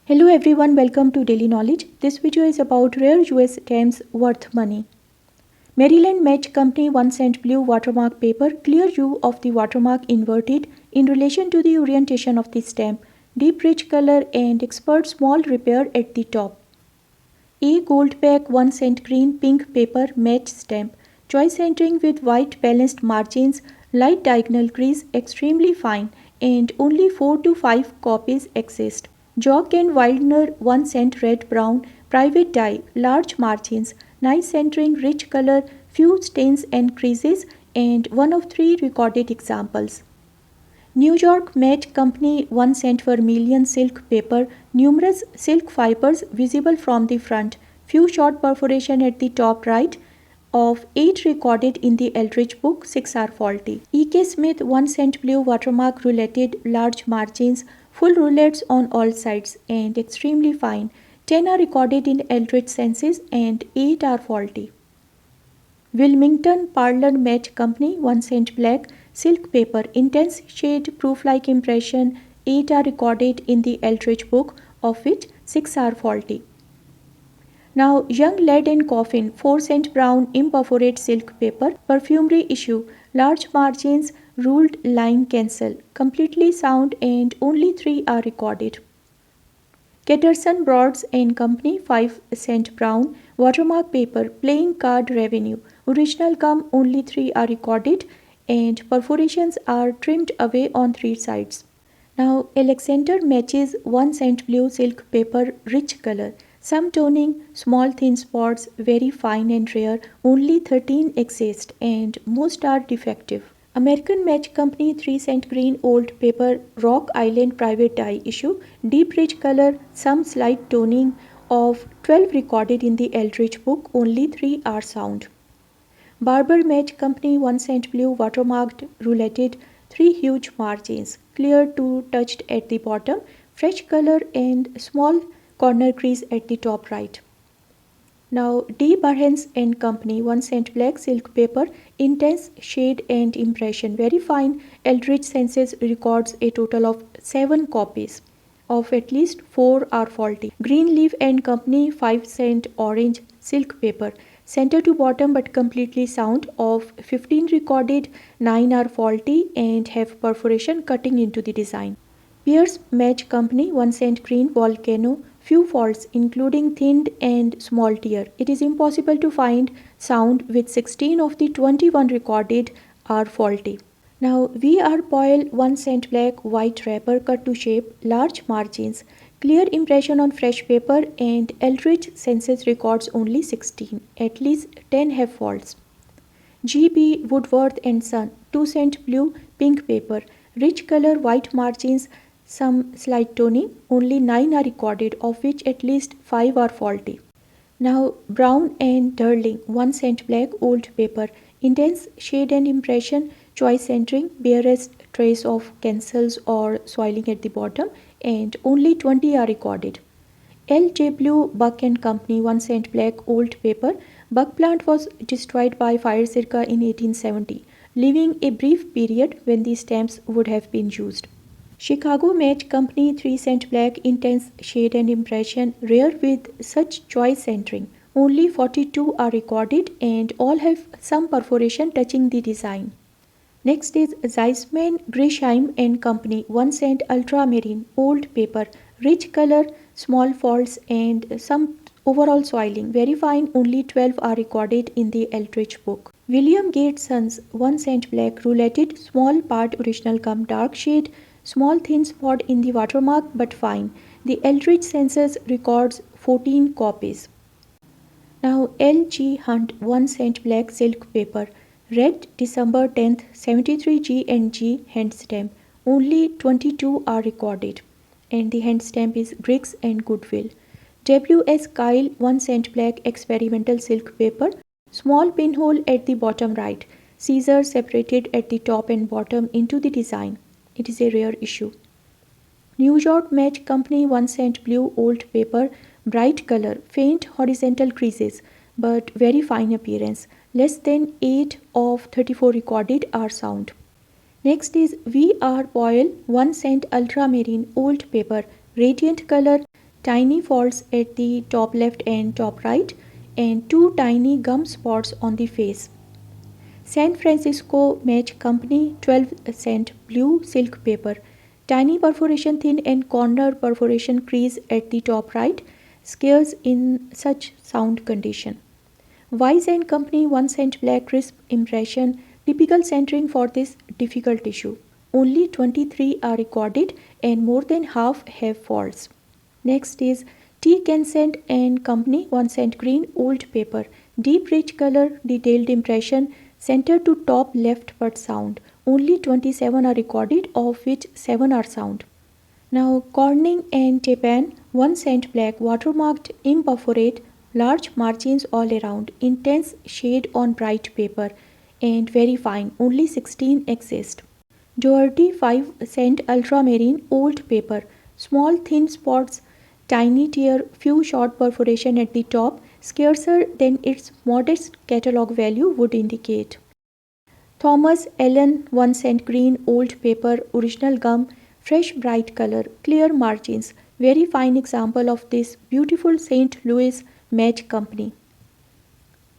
Hello everyone, welcome to Daily Knowledge. This video is about rare US stamps worth money. Maryland Match Company 1 cent blue watermark paper, clear hue of the watermark inverted in relation to the orientation of the stamp, deep rich color and expert small repair at the top. A gold back 1 cent green pink paper match stamp, choice centering with white balanced margins, light diagonal crease, extremely fine, and only 4 to 5 copies exist. Jock and Wildner 1 cent red brown, private die, large margins, nice centering, rich color, few stains and creases, and one of 3 recorded examples. New York Match Company 1 cent vermilion silk paper, numerous silk fibers visible from the front, few short perforation at the top right, of 8 recorded in the Eldridge book, 6 are faulty. E.K. Smith 1 cent blue watermark rouletted, large margins, full roulettes on all sides and extremely fine. 10 are recorded in Eldridge census and 8 are faulty. Wilmington Parlor Match Company 1 cent black silk paper, intense shade, proof-like impression, 8 are recorded in the Eldridge book, of which 6 are faulty. Now, Young Lead and Coffin 4 cent brown imperforate silk paper, perfumery issue, large margins, ruled line cancel, completely sound and only 3 are recorded. Ketterson Broads and Company 5 cent brown watermark paper, playing card revenue, original gum, only 3 are recorded and perforations are trimmed away on 3 sides. Now, Alexander matches 1 cent blue silk paper, rich color. Some toning, small thin spots, very fine and rare, only 13 exist and most are defective. American Match Company 3 cent green old paper, Rock Island private die issue, deep rich color, some slight toning, of 12 recorded in the Eldridge book, only 3 are sound. Barber Match Company 1 cent blue watermarked rouletted, 3 huge margins, clear to touched at the bottom, fresh color and small corner crease at the top right. Now D. Barnes and Company 1 cent black silk paper, intense shade and impression, very fine. Eldridge census records a total of 7 copies, of at least 4 are faulty. Greenleaf and Company 5 cent orange silk paper, center to bottom but completely sound, of 15 recorded, 9 are faulty and have perforation cutting into the design. Pierce Match Company 1 cent green volcano, few faults including thinned and small tear. It is impossible to find sound with 16 of the 21 recorded are faulty. Now VR Poil 1 cent black white wrapper cut to shape, large margins, clear impression on fresh paper and Eldridge census records only 16. At least 10 have faults. G.B. Woodworth and Son 2 cent blue pink paper, rich color, white margins, some slight toning, only 9 are recorded, of which at least 5 are faulty. Now Brown and Durling 1 cent black old paper, intense shade and impression, choice centering, barest trace of cancels or soiling at the bottom and only 20 are recorded. L.J. Blue Buck and Company 1 cent black old paper, buck plant was destroyed by fire circa in 1870, leaving a brief period when the stamps would have been used. Chicago Match Company 3 cent black, intense shade and impression, rare with such choice centering. Only 42 are recorded and all have some perforation touching the design. Next is Zeisman Grisheim and Company 1 cent ultramarine old paper, rich color, small faults and some overall soiling, very fine, only 12 are recorded in the Eldridge book. William Gates Sons 1 cent black rouletted, small part original come dark shade, small thin spot in the watermark but fine. The Eldridge census records 14 copies. Now L.G. Hunt 1 cent black silk paper, red December 10th 73 G&G hand stamp, only 22 are recorded and the hand stamp is Briggs and Goodwill. W.S. Kyle 1 cent black experimental silk paper, small pinhole at the bottom right, scissors separated at the top and bottom into the design. It is a rare issue. New York Match Company 1 cent blue old paper, bright color, faint horizontal creases but very fine appearance. Less than 8 of 34 recorded are sound. Next is VR Poil 1 cent ultramarine old paper, radiant color, tiny faults at the top left and top right, and 2 tiny gum spots on the face. San Francisco Match Company 12 cent blue silk paper. Tiny perforation thin and corner perforation crease at the top right, scarce in such sound condition. Wise and Company 1 cent black crisp impression, typical centering for this difficult issue. Only 23 are recorded and more than half have faults. Next is T. Kensent and Company 1 cent green old paper. Deep rich color, detailed impression, center to top left but sound. Only 27 are recorded, of which 7 are sound. Now Corning and Japan 1 cent black watermarked imperforate, large margins all around, intense shade on bright paper and very fine, only 16 exist. Doherty 5 cent ultramarine old paper, small thin spots, tiny tear, few short perforation at the top, scarcer than its modest catalog value would indicate. Thomas Allen 1 cent green old paper, original gum, fresh bright color, clear margins, very fine example of this beautiful St. Louis Match Company.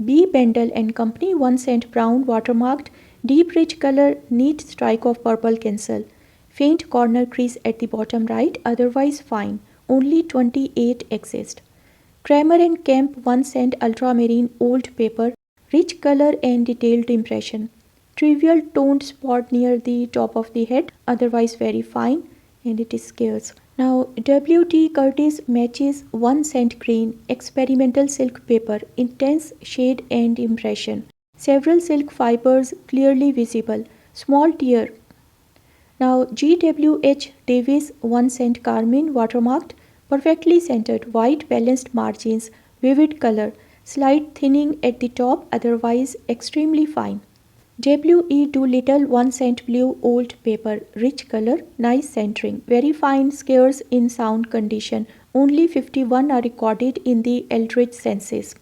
B. Bendel and Company 1 cent brown watermarked, deep rich color, neat strike of purple cancel. Faint corner crease at the bottom right, otherwise fine. Only 28 exist. Kramer and Kemp 1 cent ultramarine old paper, rich color and detailed impression. Trivial toned spot near the top of the head, otherwise very fine, and it is scarce. Now W.T. Curtis matches 1 cent green experimental silk paper, intense shade and impression. Several silk fibers clearly visible, small tear. Now G.W.H. Davis 1 cent carmine watermarked, perfectly centered, white balanced margins, vivid color, slight thinning at the top, otherwise extremely fine. W. E. Doolittle 1 cent blue old paper, rich color, nice centering, very fine, scarce in sound condition, only 51 are recorded in the Eldridge census.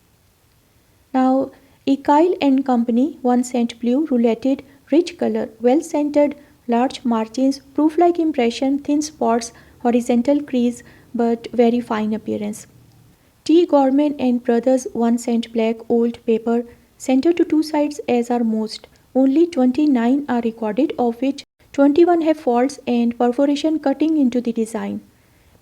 Now Eckile and Company 1 cent blue rouletted, rich color, well centered, large margins, proof-like impression, thin spots, horizontal crease, but very fine appearance. T. Gorman and Brothers 1 cent black old paper, center to two sides as are most. Only 29 are recorded, of which 21 have faults and perforation cutting into the design.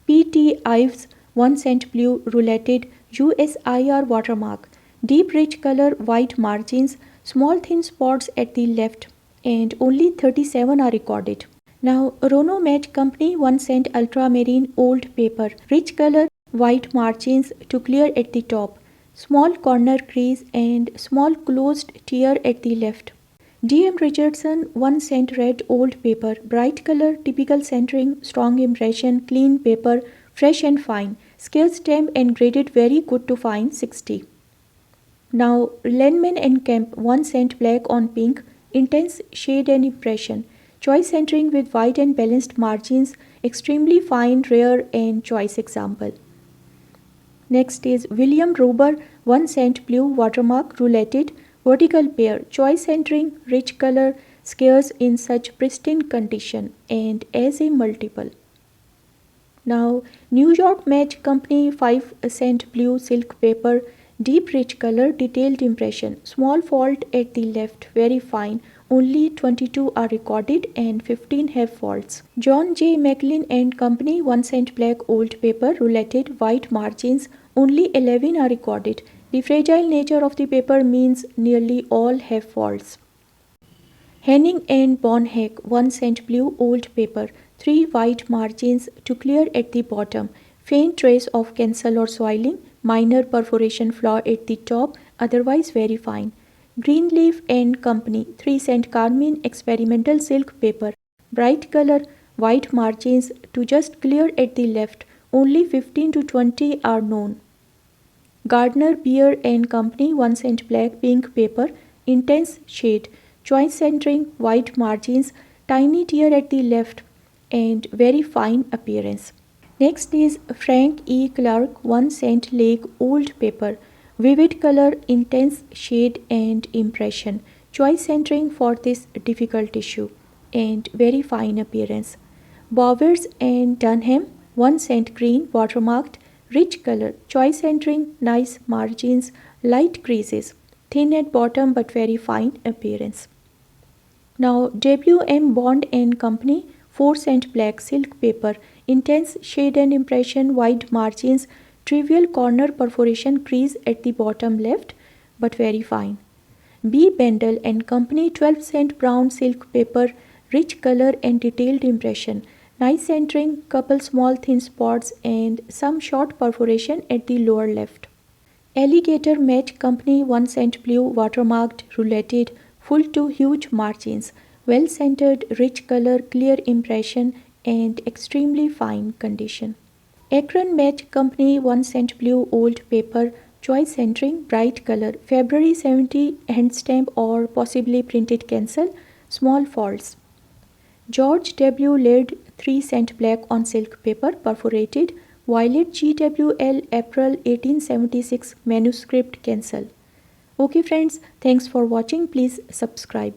P. T. Ives 1 cent blue rouletted USIR watermark, deep rich color, white margins, small thin spots at the left, and only 37 are recorded. Now Rono Match Company 1 cent ultramarine old paper, rich color, white margins to clear at the top, small corner crease and small closed tear at the left. D. M. Richardson 1 cent red old paper, bright color, typical centering, strong impression, clean paper, fresh and fine, scale stamp and graded very good to fine, 60. Now Lenman and Kemp 1 cent black on pink, intense shade and impression, choice centering with white and balanced margins, extremely fine, rare and choice example. Next is William Rober 1 cent blue watermark rouletted, vertical pair, choice centering, rich color, scarce in such pristine condition and as a multiple. Now New York Match Company 5 cent blue silk paper, deep rich color, detailed impression, small fault at the left, very fine, only 22 are recorded and 15 have faults. John J. McLean and Company 1 cent black old paper, rouletted, white margins, only 11 are recorded. The fragile nature of the paper means nearly all have faults. Henning and Bonhack 1 cent blue old paper, 3 white margins to clear at the bottom, faint trace of cancel or soiling, minor perforation flaw at the top, otherwise very fine. Greenleaf and Company 3 cent carmine experimental silk paper, bright color, white margins to just clear at the left, only 15 to 20 are known. Gardner Beer and Company 1 cent black pink paper, intense shade, choice centering, white margins, tiny tear at the left and very fine appearance. Next is Frank E. Clark 1 cent lake old paper, vivid color, intense shade and impression, choice centering for this difficult issue and very fine appearance. Bowers and Dunham 1 cent green watermarked, Rich color, choice centering, nice margins, light creases, thin at bottom but very fine appearance. Now WM Bond and Company 4 cent black silk paper, intense shade and impression, wide margins, trivial corner perforation crease at the bottom left but very fine. B. Bendel and Company 12 cent brown silk paper, rich color and detailed impression, nice centering, couple small thin spots and some short perforation at the lower left. Alligator Match Company 1 cent blue watermarked rouletted, full to huge margins, well centered, rich color, clear impression and extremely fine condition. Akron Match Company 1 cent blue old paper, choice centering, bright color, February 70 hand stamp or possibly printed cancel, small faults. George W. Laird 3 cent black on silk paper, perforated, Violet GWL April 1876 manuscript cancel. Okay friends, thanks for watching. Please subscribe.